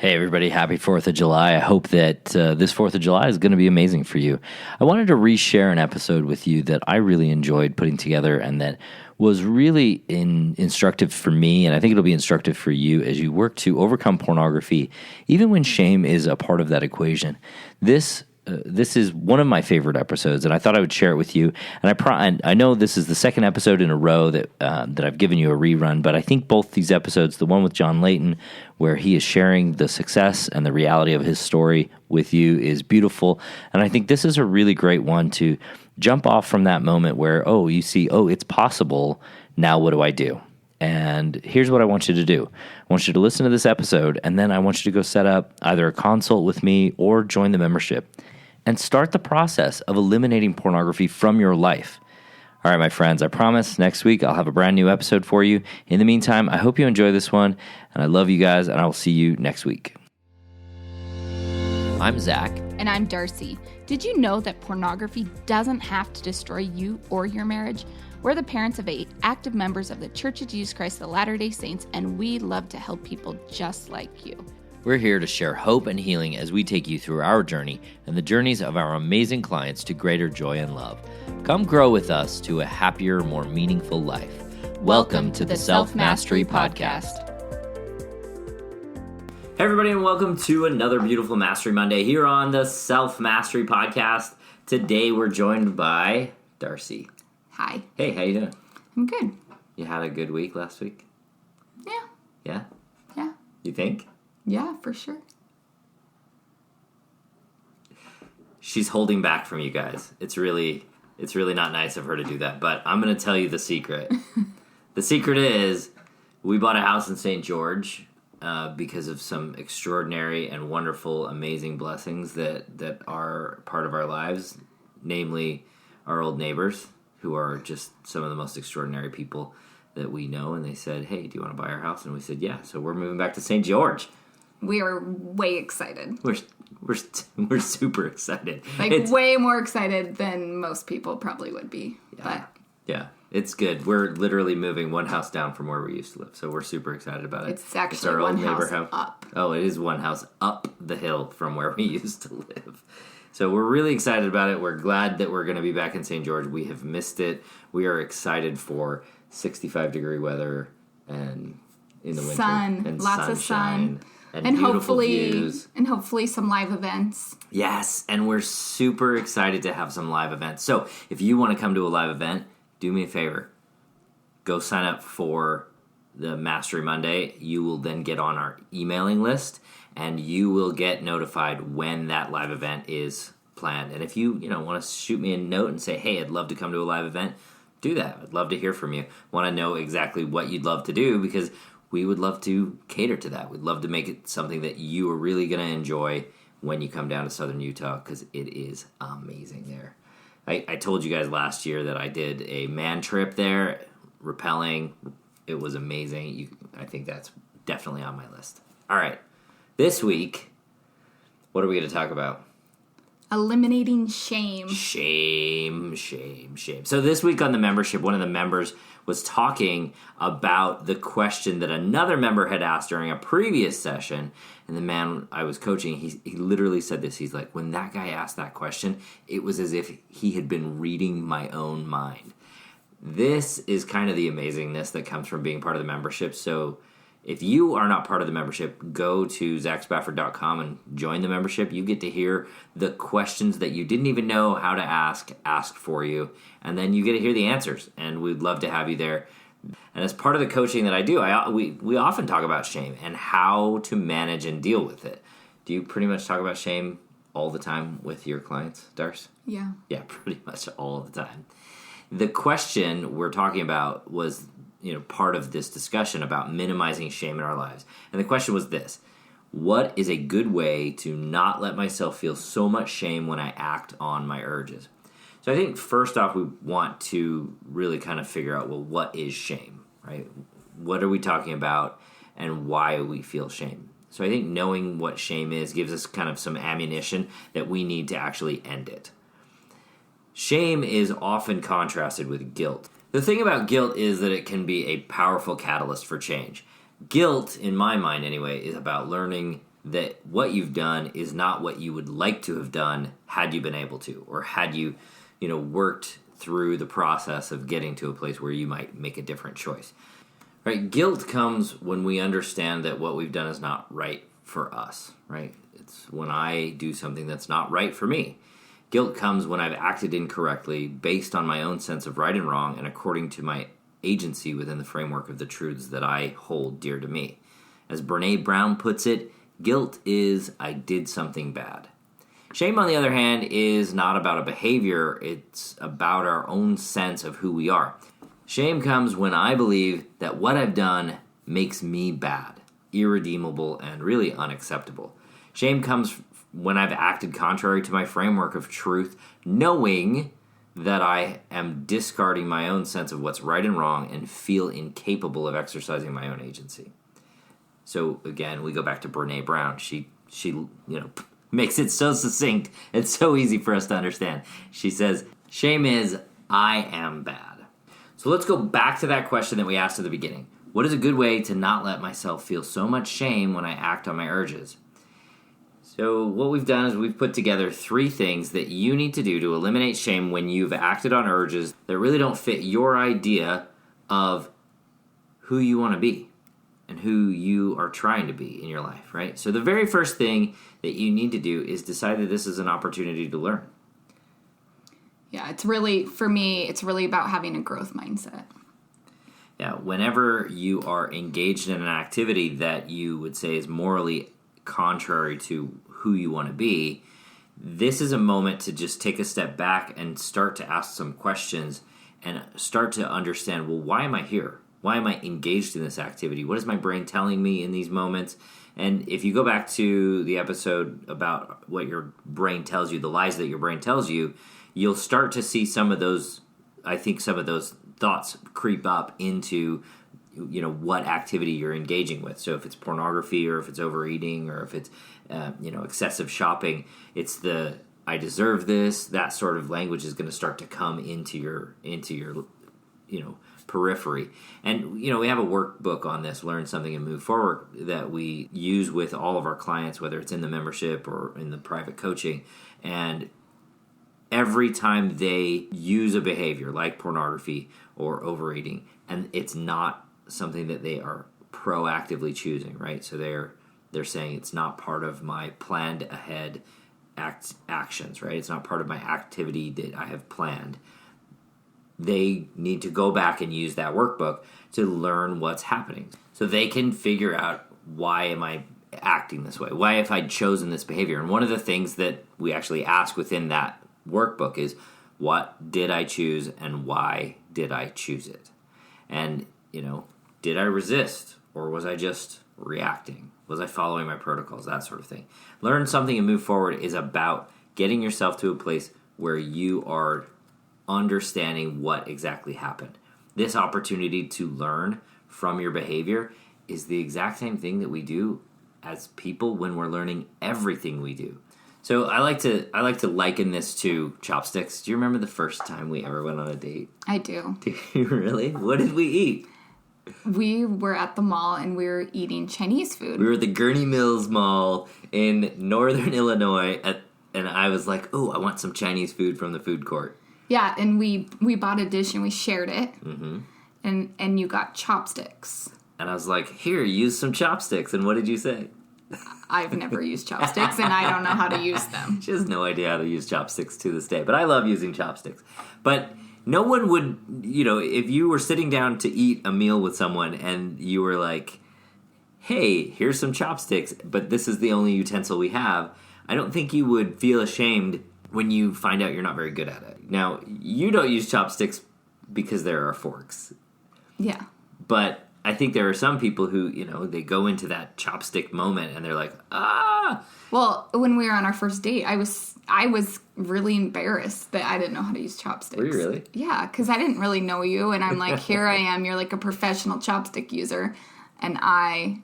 Hey, everybody, happy 4th of July. I hope that this 4th of July is going to be amazing for you. I wanted to reshare an episode with you that I really enjoyed putting together and that was really instructive for me, and I think it'll be instructive for you as you work to overcome pornography, even when shame is a part of that equation. This is one of my favorite episodes, and I thought I would share it with you. And I know this is the second episode in a row that I've given you a rerun, but I think both these episodes, the one with John Layton, where he is sharing the success and the reality of his story with you, is beautiful. And I think this is a really great one to jump off from that moment where, it's possible. Now what do I do? And here's what I want you to do. I want you to listen to this episode, and then I want you to go set up either a consult with me or join the membership and start the process of eliminating pornography from your life. All right, my friends, I promise next week I'll have a brand new episode for you. In the meantime, I hope you enjoy this one, and I love you guys, and I will see you next week. I'm Zach. And I'm Darcy. Did you know that pornography doesn't have to destroy you or your marriage? We're the parents of 8 active members of the Church of Jesus Christ of Latter-day Saints, and we love to help people just like you. We're here to share hope and healing as we take you through our journey and the journeys of our amazing clients to greater joy and love. Come grow with us to a happier, more meaningful life. Welcome to the Self-Mastery Podcast. Hey everybody, and welcome to another beautiful Mastery Monday here on the Self-Mastery Podcast. Today we're joined by Darcy. Hi. Hey, how you doing? I'm good. You had a good week last week? Yeah. Yeah? Yeah. You think? Yeah, for sure. She's holding back from you guys. It's really not nice of her to do that, but I'm going to tell you the secret. The secret is we bought a house in St. George because of some extraordinary and wonderful, amazing blessings that are part of our lives, namely our old neighbors, who are just some of the most extraordinary people that we know. And they said, hey, do you want to buy our house? And we said, yeah. So we're moving back to St. George. We are way excited. We're super excited. It's way more excited than most people probably would be. Yeah, it's good. We're literally moving one house down from where we used to live. So we're super excited about it. It's actually our one old neighbor house up. Oh, it is one house up the hill from where we used to live. So we're really excited about it. We're glad that we're going to be back in St. George. We have missed it. We are excited for 65-degree weather and in the winter. Sun. And lots sunshine, of sun. And hopefully views. And hopefully some live events. Yes, and we're super excited to have some live events. So if you want to come to a live event, do me a favor. Go sign up for the Mastery Monday. You will then get on our emailing list, and you will get notified when that live event is planned. And if you want to shoot me a note and say, hey, I'd love to come to a live event, do that. I'd love to hear from you. Want to know exactly what you'd love to do, because we would love to cater to that. We'd love to make it something that you are really going to enjoy when you come down to Southern Utah, because it is amazing there. I told you guys last year that I did a man trip there, rappelling. It was amazing. I think that's definitely on my list. All right. This week, what are we going to talk about? Eliminating shame. Shame. So this week on the membership, one of the members was talking about the question that another member had asked during a previous session. And the man I was coaching, he literally said this. He's like, when that guy asked that question, it was as if he had been reading my own mind. This is kind of the amazingness that comes from being part of the membership. So if you are not part of the membership, go to zachspafford.com and join the membership. You get to hear the questions that you didn't even know how to asked for you, and then you get to hear the answers, and we'd love to have you there. And as part of the coaching that I do, we often talk about shame and how to manage and deal with it. Do you pretty much talk about shame all the time with your clients, Darce? Yeah. Yeah, pretty much all the time. The question we're talking about was part of this discussion about minimizing shame in our lives. And the question was this: what is a good way to not let myself feel so much shame when I act on my urges? So I think first off, we want to really kind of figure out, well, what is shame, right? What are we talking about and why we feel shame? So I think knowing what shame is gives us kind of some ammunition that we need to actually end it. Shame is often contrasted with guilt. The thing about guilt is that it can be a powerful catalyst for change. Guilt, in my mind anyway, is about learning that what you've done is not what you would like to have done had you been able to, or had you, worked through the process of getting to a place where you might make a different choice. Right? Guilt comes when we understand that what we've done is not right for us, right? It's when I do something that's not right for me. Guilt comes when I've acted incorrectly based on my own sense of right and wrong and according to my agency within the framework of the truths that I hold dear to me. As Brene Brown puts it, guilt is I did something bad. Shame, on the other hand, is not about a behavior. It's about our own sense of who we are. Shame comes when I believe that what I've done makes me bad, irredeemable, and really unacceptable. Shame comes when I've acted contrary to my framework of truth, knowing that I am discarding my own sense of what's right and wrong and feel incapable of exercising my own agency. So again, we go back to Brene Brown. She makes it so succinct. It's so easy for us to understand. She says, shame is I am bad. So let's go back to that question that we asked at the beginning. What is a good way to not let myself feel so much shame when I act on my urges? So what we've done is we've put together 3 things that you need to do to eliminate shame when you've acted on urges that really don't fit your idea of who you want to be and who you are trying to be in your life, right? So the very first thing that you need to do is decide that this is an opportunity to learn. Yeah, it's really about having a growth mindset. Yeah, whenever you are engaged in an activity that you would say is morally contrary to who you want to be, this is a moment to just take a step back and start to ask some questions and start to understand, well, why am I here? Why am I engaged in this activity? What is my brain telling me in these moments? And if you go back to the episode about what your brain tells you, the lies that your brain tells you, you'll start to see some of those thoughts creep up into what activity you're engaging with. So if it's pornography, or if it's overeating, or if it's excessive shopping, it's the I deserve this. That sort of language is going to start to come into your periphery. And we have a workbook on this, Learn Something and Move Forward, that we use with all of our clients, whether it's in the membership or in the private coaching. And every time they use a behavior like pornography or overeating, and it's not something that they are proactively choosing, right? So they're saying it's not part of my planned ahead actions, right? It's not part of my activity that I have planned. They need to go back and use that workbook to learn what's happening, so they can figure out, why am I acting this way? Why have I chosen this behavior? And one of the things that we actually ask within that workbook is, what did I choose and why did I choose it? And, did I resist, or was I just reacting? Was I following my protocols? That sort of thing. Learn Something and Move Forward is about getting yourself to a place where you are understanding what exactly happened. This opportunity to learn from your behavior is the exact same thing that we do as people when we're learning everything we do. So I like to liken this to chopsticks. Do you remember the first time we ever went on a date? I do. Do you really? What did we eat? We were at the mall and we were eating Chinese food. We were at the Gurney Mills Mall in northern Illinois, and I was like, oh, I want some Chinese food from the food court. Yeah, and we bought a dish and we shared it, and you got chopsticks. And I was like, here, use some chopsticks. And what did you say? I've never used chopsticks, and I don't know how to use them. She has no idea how to use chopsticks to this day, but I love using chopsticks. But no one would, if you were sitting down to eat a meal with someone and you were like, hey, here's some chopsticks, but this is the only utensil we have, I don't think you would feel ashamed when you find out you're not very good at it. Now, you don't use chopsticks because there are forks. Yeah. But I think there are some people who, they go into that chopstick moment and they're like, ah! Well, when we were on our first date, I was really embarrassed that I didn't know how to use chopsticks. Were you really? Yeah, because I didn't really know you, and I'm like, here I am, you're like a professional chopstick user, and I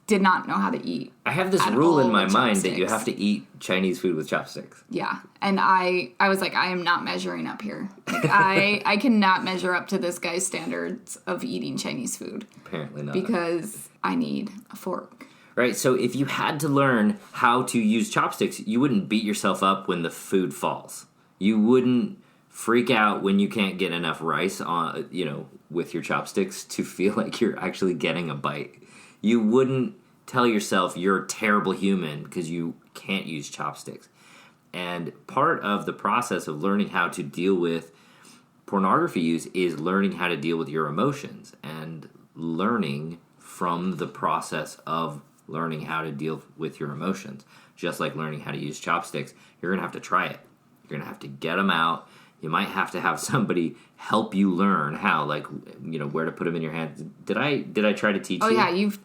did not know how to eat. I have this rule in my mind that you have to eat Chinese food with chopsticks. Yeah, and I was like, I am not measuring up here. Like, I cannot measure up to this guy's standards of eating Chinese food. Apparently not. Because I need a fork. right? So if you had to learn how to use chopsticks, you wouldn't beat yourself up when the food falls. You wouldn't freak out when you can't get enough rice on, with your chopsticks to feel like you're actually getting a bite. You wouldn't tell yourself you're a terrible human because you can't use chopsticks. And part of the process of learning how to deal with pornography use is learning how to deal with your emotions and learning from the process of learning how to deal with your emotions. Just like learning how to use chopsticks, you're going to have to try it. You're going to have to get them out. You might have to have somebody help you learn how, like, where to put them in your hand. Did I try to teach you? Oh yeah, you've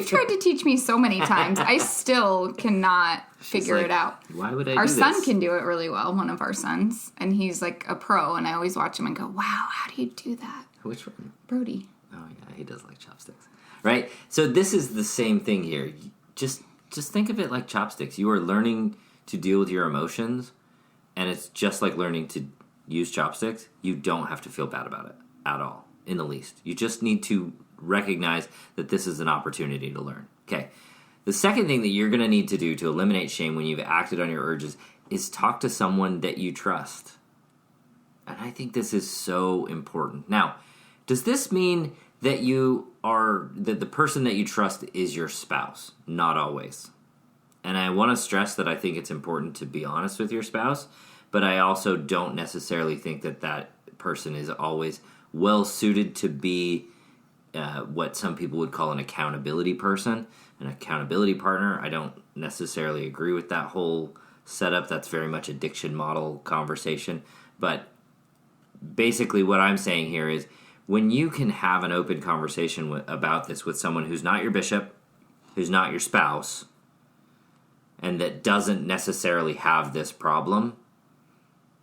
tried to teach me so many times. I still cannot figure it out. Why would I Our do this? son can do it really well, one of our sons, and he's like a pro, and I always watch him and go, wow, how do you do that? Which one? Brody. Oh yeah, he does like chopsticks. Right? So this is the same thing here. Just think of it like chopsticks. You are learning to deal with your emotions, and it's just like learning to use chopsticks. You don't have to feel bad about it at all, in the least. You just need to recognize that this is an opportunity to learn. Okay. The second thing that you're going to need to do to eliminate shame when you've acted on your urges is talk to someone that you trust. And I think this is so important. Now, does this mean that that the person that you trust is your spouse? Not always. And I want to stress that I think it's important to be honest with your spouse, but I also don't necessarily think that person is always well suited to be what some people would call an accountability person, an accountability partner. I don't necessarily agree with that whole setup. That's very much addiction model conversation. But basically what I'm saying here is when you can have an open conversation about this with someone who's not your bishop, who's not your spouse, and that doesn't necessarily have this problem,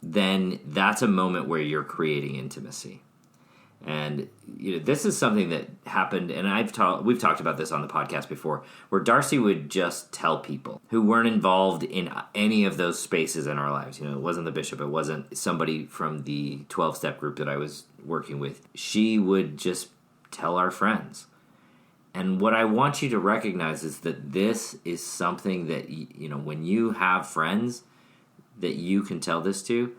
then that's a moment where you're creating intimacy. And this is something that happened, and we've talked about this on the podcast before, where Darcy would just tell people who weren't involved in any of those spaces in our lives. It wasn't the bishop, it wasn't somebody from the 12-step group that I was working with. She would just tell our friends. And what I want you to recognize is that this is something that, when you have friends that you can tell this to,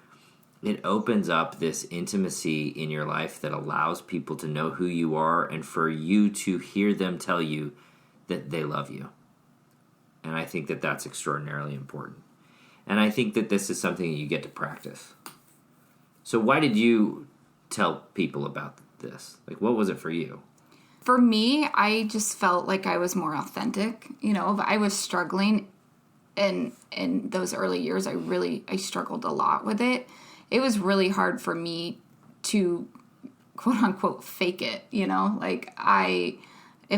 it opens up this intimacy in your life that allows people to know who you are and for you to hear them tell you that they love you. And I think that that's extraordinarily important. And I think that this is something you get to practice. So why did you tell people about this? Like, what was it for you? For me, I just felt like I was more authentic. I was struggling in those early years. I struggled a lot with it. It was really hard for me to quote unquote fake it, if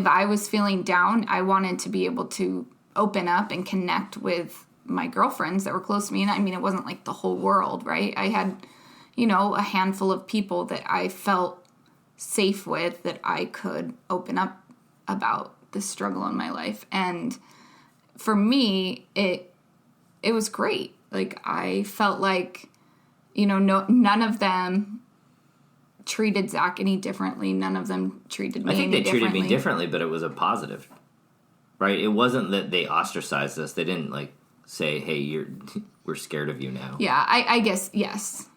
I was feeling down, I wanted to be able to open up and connect with my girlfriends that were close to me. And it wasn't like the whole world, right? I had, a handful of people that I felt safe with that I could open up about the struggle in my life. And for me, it was great. Like, I felt like, none of them treated Zach any differently. None of them treated me any differently. I think they treated me differently, but it was a positive, right? It wasn't that they ostracized us. They didn't, say, hey, we're scared of you now. Yeah, I guess, yes.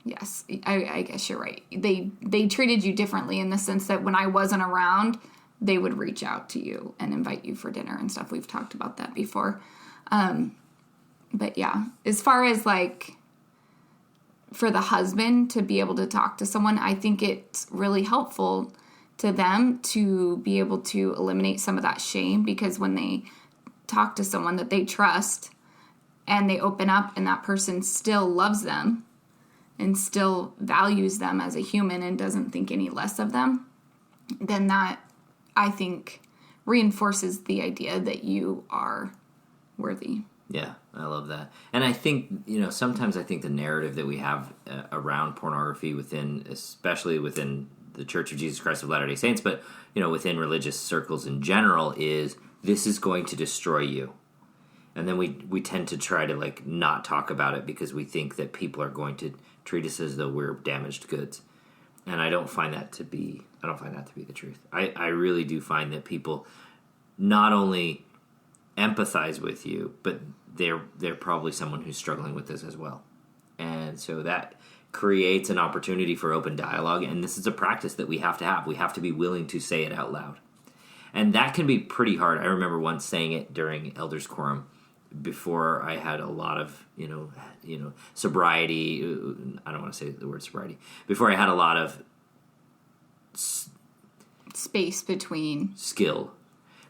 I guess you're right. They treated you differently in the sense that when I wasn't around, they would reach out to you and invite you for dinner and stuff. We've talked about that before. But yeah, as far as for the husband to be able to talk to someone, I think it's really helpful to them to be able to eliminate some of that shame, because when they talk to someone that they trust and they open up and that person still loves them and still values them as a human and doesn't think any less of them, then that, I think, reinforces the idea that you are worthy. Yeah, I love that. And I think, sometimes I think the narrative that we have around pornography especially within the Church of Jesus Christ of Latter-day Saints, but, within religious circles in general, is this is going to destroy you. And then we tend to try to, not talk about it because we think that people are going to treat us as though we're damaged goods. And I don't find that to be the truth. I really do find that people not only empathize with you, but they're probably someone who's struggling with this as well. And so that creates an opportunity for open dialogue, and this is a practice that we have to have. We have to be willing to say it out loud. And that can be pretty hard. I remember once saying it during Elders Quorum before I had a lot of, sobriety. I don't want to say the word sobriety. Before I had a lot of space between skill.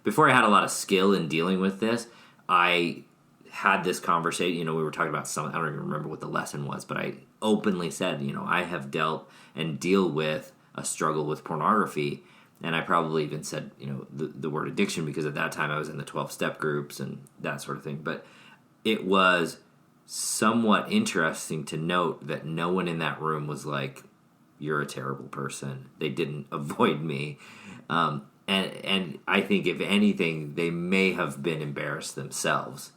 Before I had a lot of skill in dealing with this, I had this conversation. We were talking about something. I don't even remember what the lesson was, but I openly said, I have dealt and deal with a struggle with pornography. And I probably even said, the word addiction, because at that time I was in the 12-step groups and that sort of thing. But it was somewhat interesting to note that no one in that room was like, you're a terrible person. They didn't avoid me. And I think, if anything, they may have been embarrassed themselves.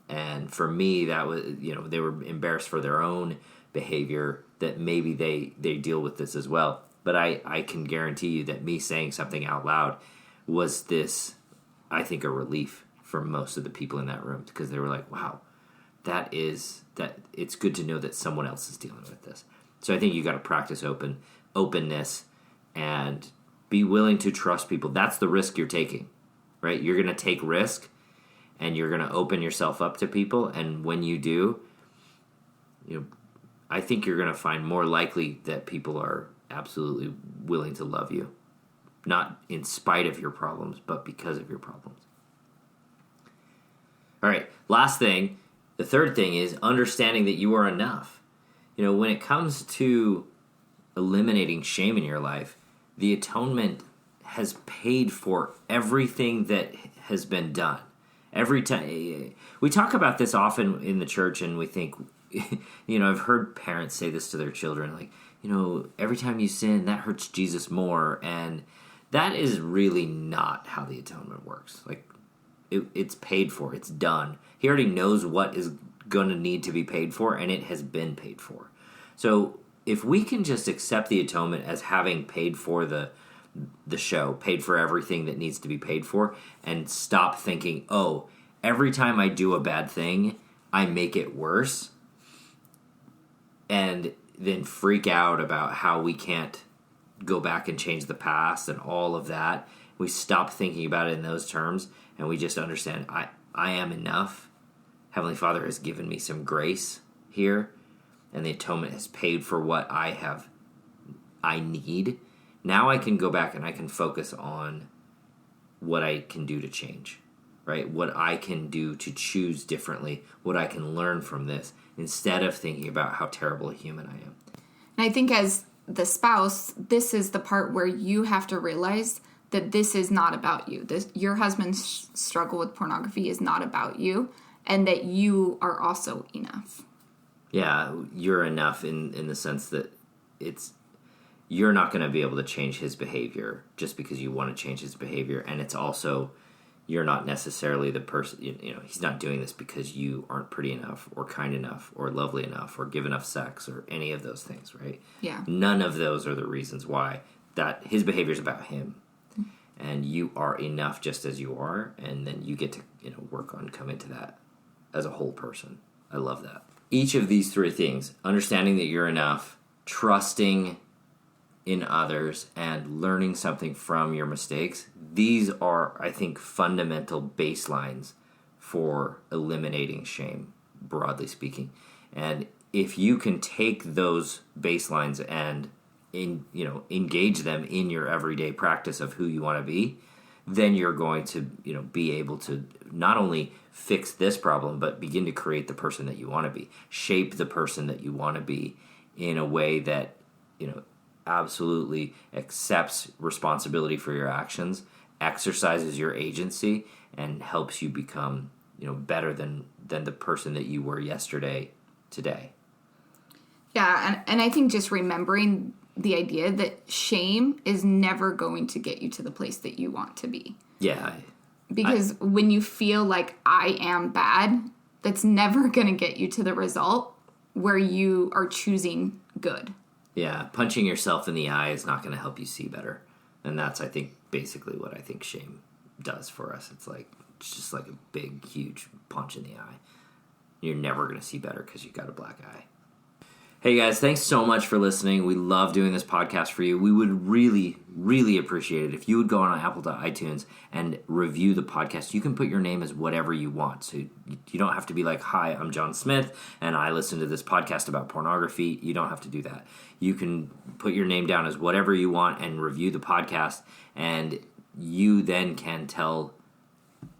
And for me, that was, they were embarrassed for their own behavior, that maybe they deal with this as well. But I can guarantee you that me saying something out loud was I think, a relief for most of the people in that room, because they were like, wow, that it's good to know that someone else is dealing with this. So I think you got to practice openness and be willing to trust people. That's the risk you're taking, right? You're going to take risk, and you're going to open yourself up to people. And when you do, I think you're going to find more likely that people are absolutely willing to love you, not in spite of your problems, but because of your problems. All right, last thing, the third thing is understanding that you are enough. When it comes to eliminating shame in your life, the atonement has paid for everything that has been done. Every time we talk about this often in the church, and we think, I've heard parents say this to their children, like, every time you sin, that hurts Jesus more. And that is really not how the atonement works. Like, it's paid for. It's done. He already knows what is going to need to be paid for, and it has been paid for. So if we can just accept the atonement as having paid for the show, paid for everything that needs to be paid for, and stop thinking, oh, every time I do a bad thing, I make it worse, and then freak out about how we can't go back and change the past and all of that. We stop thinking about it in those terms, and we just understand, I am enough. Heavenly Father has given me some grace here, and the atonement has paid for what I need. Now I can go back and I can focus on what I can do to change, right? What I can do to choose differently, what I can learn from this, instead of thinking about how terrible a human I am. And I think as the spouse, this is the part where you have to realize that this is not about you. Your husband's struggle with pornography is not about you, and that you are also enough. Yeah, you're enough in the sense that you're not going to be able to change his behavior just because you want to change his behavior, and it's also, you're not necessarily the person, he's not doing this because you aren't pretty enough or kind enough or lovely enough or give enough sex or any of those things, right? Yeah. None of those are the reasons why that his behavior is about him. And you are enough just as you are, and then you get to work on coming to that as a whole person. I love that. Each of these three things, understanding that you're enough, trusting in others, and learning something from your mistakes, these are, I think, fundamental baselines for eliminating shame, broadly speaking. And if you can take those baselines and engage them in your everyday practice of who you want to be, then you're going to be able to not only fix this problem, but begin to create the person that you want to be, shape the person that you want to be in a way that absolutely accepts responsibility for your actions, exercises your agency, and helps you become better than the person that you were yesterday today. Yeah, and I think just remembering the idea that shame is never going to get you to the place that you want to be. Yeah. Because when you feel like I am bad, that's never going to get you to the result where you are choosing good. Yeah, punching yourself in the eye is not going to help you see better. And that's, I think, basically what I think shame does for us. It's like it's just like a big, huge punch in the eye. You're never going to see better because you've got a black eye. Hey guys, thanks so much for listening. We love doing this podcast for you. We would really, really appreciate it if you would go on Apple iTunes and review the podcast. You can put your name as whatever you want. So you don't have to be like, hi, I'm John Smith, and I listen to this podcast about pornography. You don't have to do that. You can put your name down as whatever you want and review the podcast, and you then can tell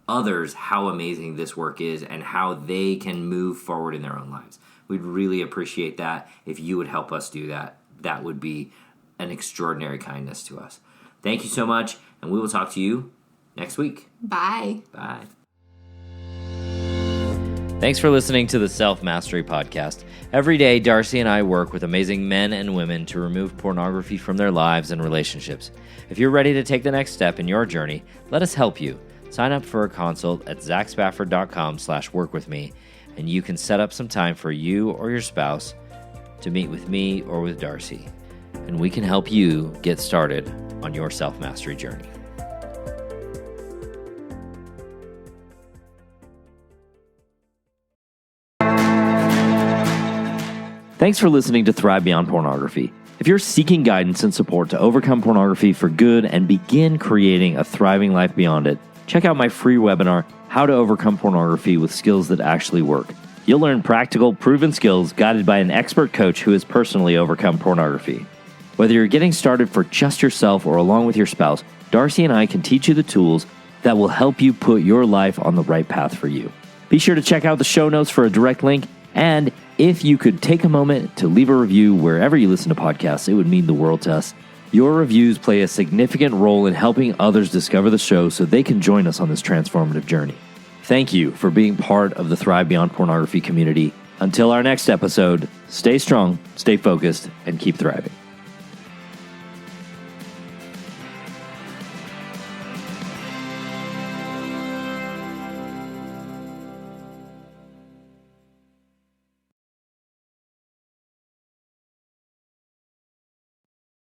others how amazing this work is and how they can move forward in their own lives. We'd really appreciate that. If you would help us do that, that would be an extraordinary kindness to us. Thank you so much, and we will talk to you next week. Bye. Bye. Thanks for listening to the Self Mastery Podcast. Every day, Darcy and I work with amazing men and women to remove pornography from their lives and relationships. If you're ready to take the next step in your journey, let us help you. Sign up for a consult at zachspafford.com/workwithme, and you can set up some time for you or your spouse to meet with me or with Darcy, and we can help you get started on your self-mastery journey. Thanks for listening to Thrive Beyond Pornography. If you're seeking guidance and support to overcome pornography for good and begin creating a thriving life beyond it, check out my free webinar, How to Overcome Pornography with Skills That Actually Work. You'll learn practical, proven skills guided by an expert coach who has personally overcome pornography. Whether you're getting started for just yourself or along with your spouse, Darcy and I can teach you the tools that will help you put your life on the right path for you. Be sure to check out the show notes for a direct link, and if you could take a moment to leave a review wherever you listen to podcasts, it would mean the world to us. Your reviews play a significant role in helping others discover the show so they can join us on this transformative journey. Thank you for being part of the Thrive Beyond Pornography community. Until our next episode, stay strong, stay focused, and keep thriving.